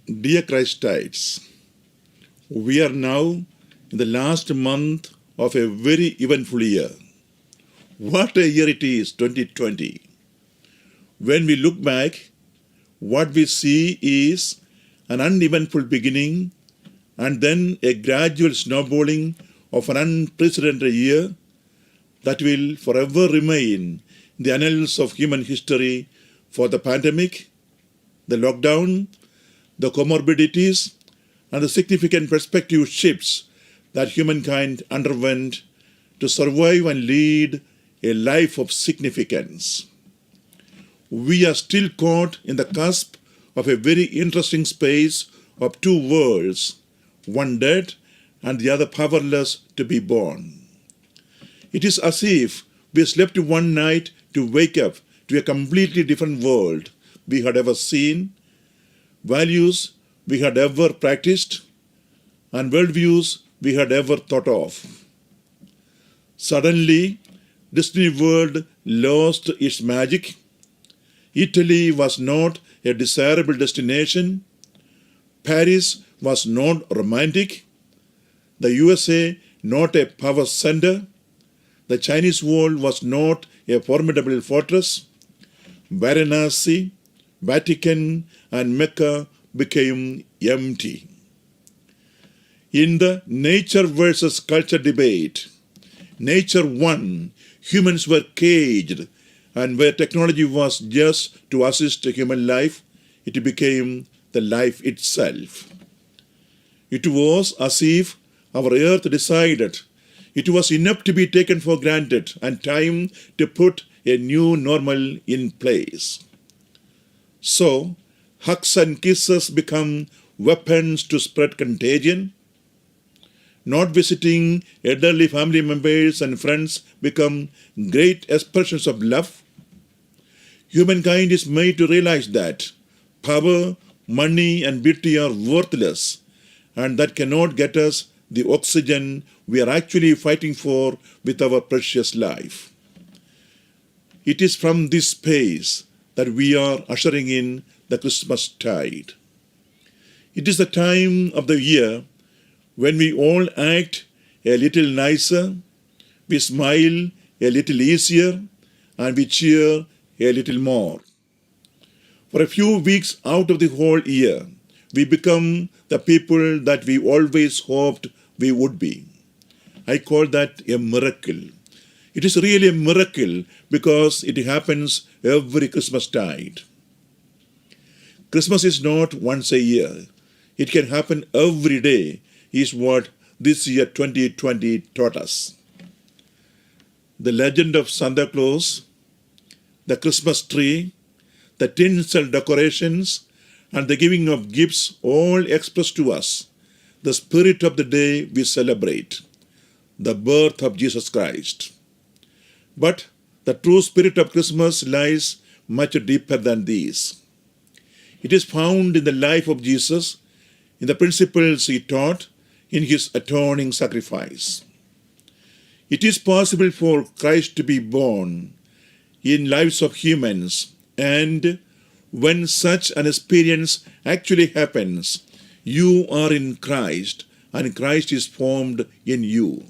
Dear Christites, we are now in the last month of a very eventful year. What a year it is, 2020. When we look back, what we see is an uneventful beginning and then a gradual snowballing of an unprecedented year that will forever remain in the annals of human history for the pandemic, the lockdown, the comorbidities, and the significant perspective shifts that humankind underwent to survive and lead a life of significance. We are still caught in the cusp of a very interesting space of two worlds, one dead and the other powerless to be born. It is as if we slept one night to wake up to a completely different world we had ever seen, values we had ever practiced, and worldviews we had ever thought of. Suddenly, Disney World lost its magic. Italy was not a desirable destination. Paris was not romantic. The USA not a power center. The Chinese wall was not a formidable fortress. Varanasi, Vatican, and Mecca became empty. In the nature versus culture debate, nature won, humans were caged, and where technology was just to assist human life, it became the life itself. It was as if our earth decided it was enough to be taken for granted and time to put a new normal in place. So, hugs and kisses become weapons to spread contagion. Not visiting elderly family members and friends become great expressions of love. Humankind is made to realize that power, money, and beauty are worthless and that cannot get us the oxygen we are actually fighting for with our precious life. It is from this space that we are ushering in the Christmas tide. It is the time of the year when we all act a little nicer, we smile a little easier, and we cheer a little more. For a few weeks out of the whole year, we become the people that we always hoped we would be. I call that a miracle. It is really a miracle because it happens every Christmas tide. Christmas is not once a year. It can happen every day, is what this year 2020 taught us. The legend of Santa Claus, the Christmas tree, the tinsel decorations, and the giving of gifts all express to us the spirit of the day we celebrate, the birth of Jesus Christ. But the true spirit of Christmas lies much deeper than these. It is found in the life of Jesus, in the principles he taught, in his atoning sacrifice. It is possible for Christ to be born in lives of humans, and when such an experience actually happens, you are in Christ and Christ is formed in you.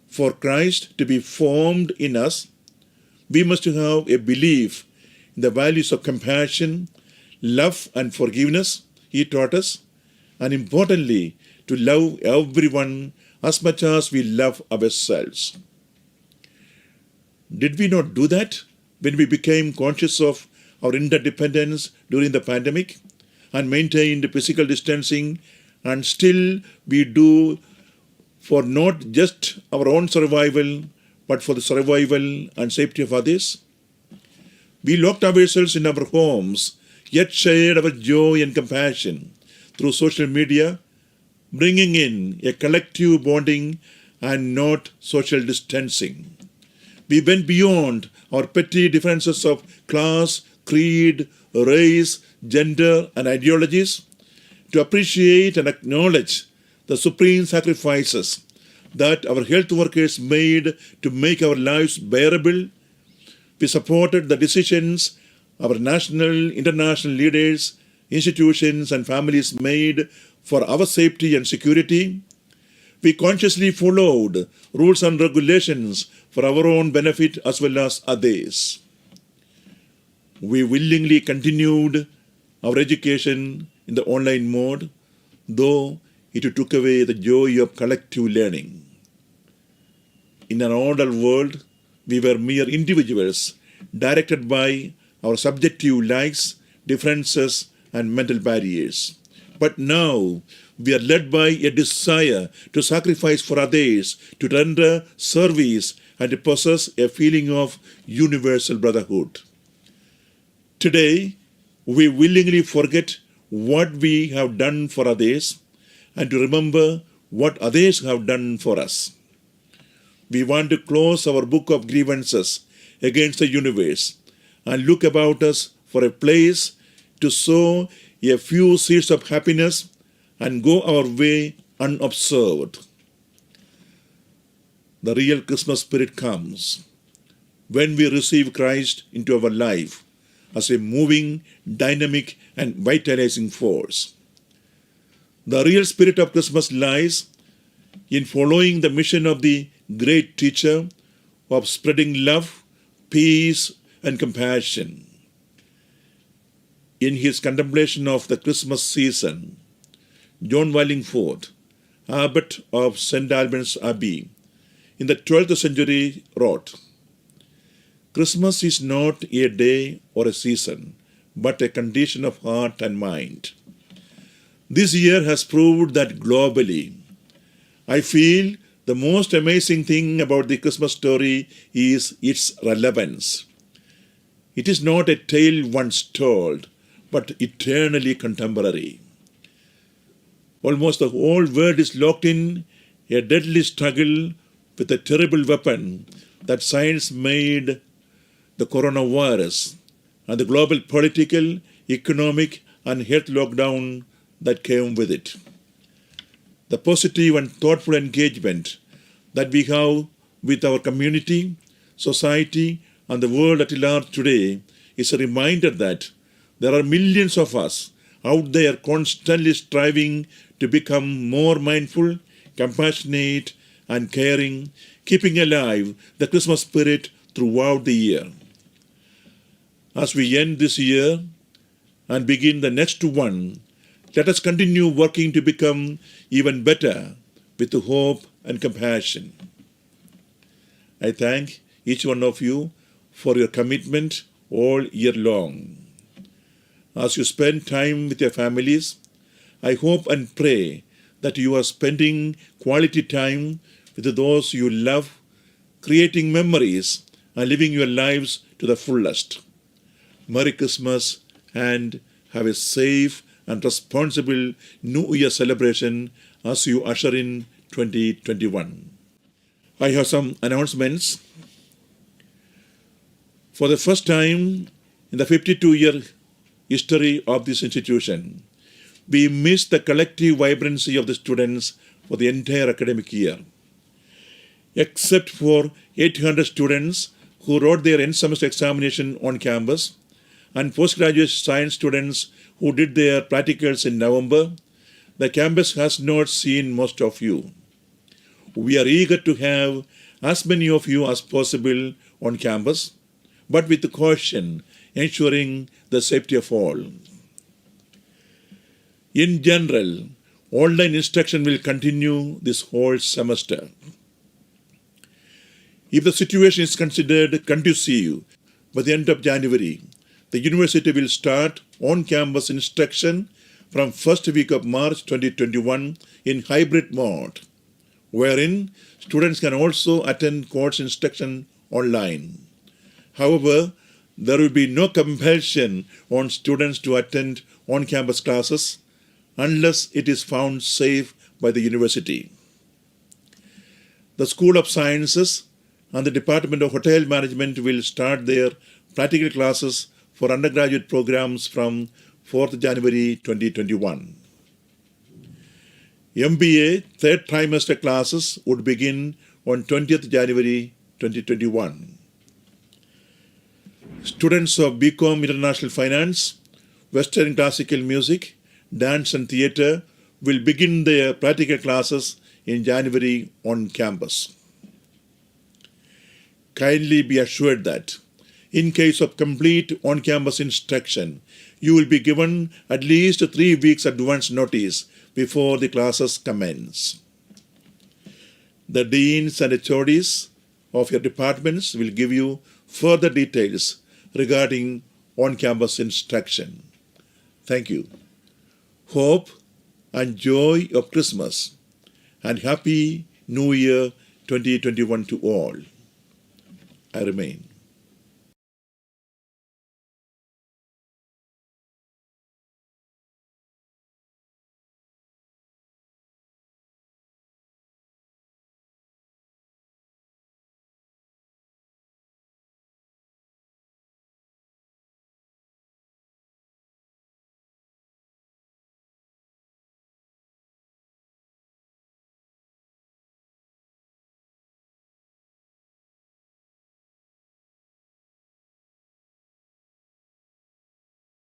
For Christ to be formed in us, we must have a belief in the values of compassion, love, and forgiveness he taught us, and importantly, to love everyone as much as we love ourselves. Did we not do that when we became conscious of our interdependence during the pandemic and maintained physical distancing, and still we do for not just our own survival, but for the survival and safety of others? We locked ourselves in our homes, yet shared our joy and compassion through social media, bringing in a collective bonding and not social distancing. We went beyond our petty differences of class, creed, race, gender, and ideologies to appreciate and acknowledge the supreme sacrifices that our health workers made to make our lives bearable. We supported the decisions our national, international leaders institutions and families made for our safety and security, we consciously followed rules and regulations for our own benefit as well as others. We willingly continued our education in the online mode, though it took away the joy of collective learning. In an ordered world, we were mere individuals directed by our subjective likes, differences, and mental barriers. But now, we are led by a desire to sacrifice for others, to render service, and to possess a feeling of universal brotherhood. Today, we willingly forget what we have done for others and to remember what others have done for us. We want to close our book of grievances against the universe and look about us for a place to sow a few seeds of happiness and go our way unobserved. The real Christmas spirit comes when we receive Christ into our life as a moving, dynamic, and vitalizing force. The real spirit of Christmas lies in following the mission of the great teacher of spreading love, peace, and compassion. In his contemplation of the Christmas season, John Wallingford, abbot of St. Albans Abbey, in the 12th century wrote, "Christmas is not a day or a season, but a condition of heart and mind." This year has proved that globally. I feel the most amazing thing about the Christmas story is its relevance. It is not a tale once told, but eternally contemporary. Almost the whole world is locked in a deadly struggle with a terrible weapon that science made, the coronavirus, and the global political, economic, and health lockdown that came with it. The positive and thoughtful engagement that we have with our community, society, and the world at large today is a reminder that there are millions of us out there constantly striving to become more mindful, compassionate, and caring, keeping alive the Christmas spirit throughout the year. As we end this year and begin the next one, let us continue working to become even better with hope and compassion. I thank each one of you for your commitment all year long. As you spend time with your families, I hope and pray that you are spending quality time with those you love, creating memories, and living your lives to the fullest. Merry Christmas and have a safe and responsible New Year celebration as you usher in 2021. I have some announcements. For the first time in the 52-year history of this institution, we missed the collective vibrancy of the students for the entire academic year. Except for 800 students who wrote their end semester examination on campus and postgraduate science students who did their practicals in November, the campus has not seen most of you. We are eager to have as many of you as possible on campus, but with caution, ensuring the safety of all. In general, online instruction will continue this whole semester. If the situation is considered conducive, by the end of January, the university will start on-campus instruction from first week of March 2021 in hybrid mode, wherein students can also attend course instruction online. However, there will be no compulsion on students to attend on-campus classes unless it is found safe by the university. The School of Sciences and the Department of Hotel Management will start their practical classes for undergraduate programs from 4th January 2021. MBA third trimester classes would begin on 20th January 2021. Students of BCom International Finance Western classical music, dance and theatre will begin their practical classes in January on campus. Kindly be assured that in case of complete on-campus instruction, you will be given at least 3 weeks advance notice before the classes commence. The deans and HODs of your departments will give you further details regarding on-campus instruction. Thank you. Hope and joy of Christmas and Happy New Year 2021 to all. I remain.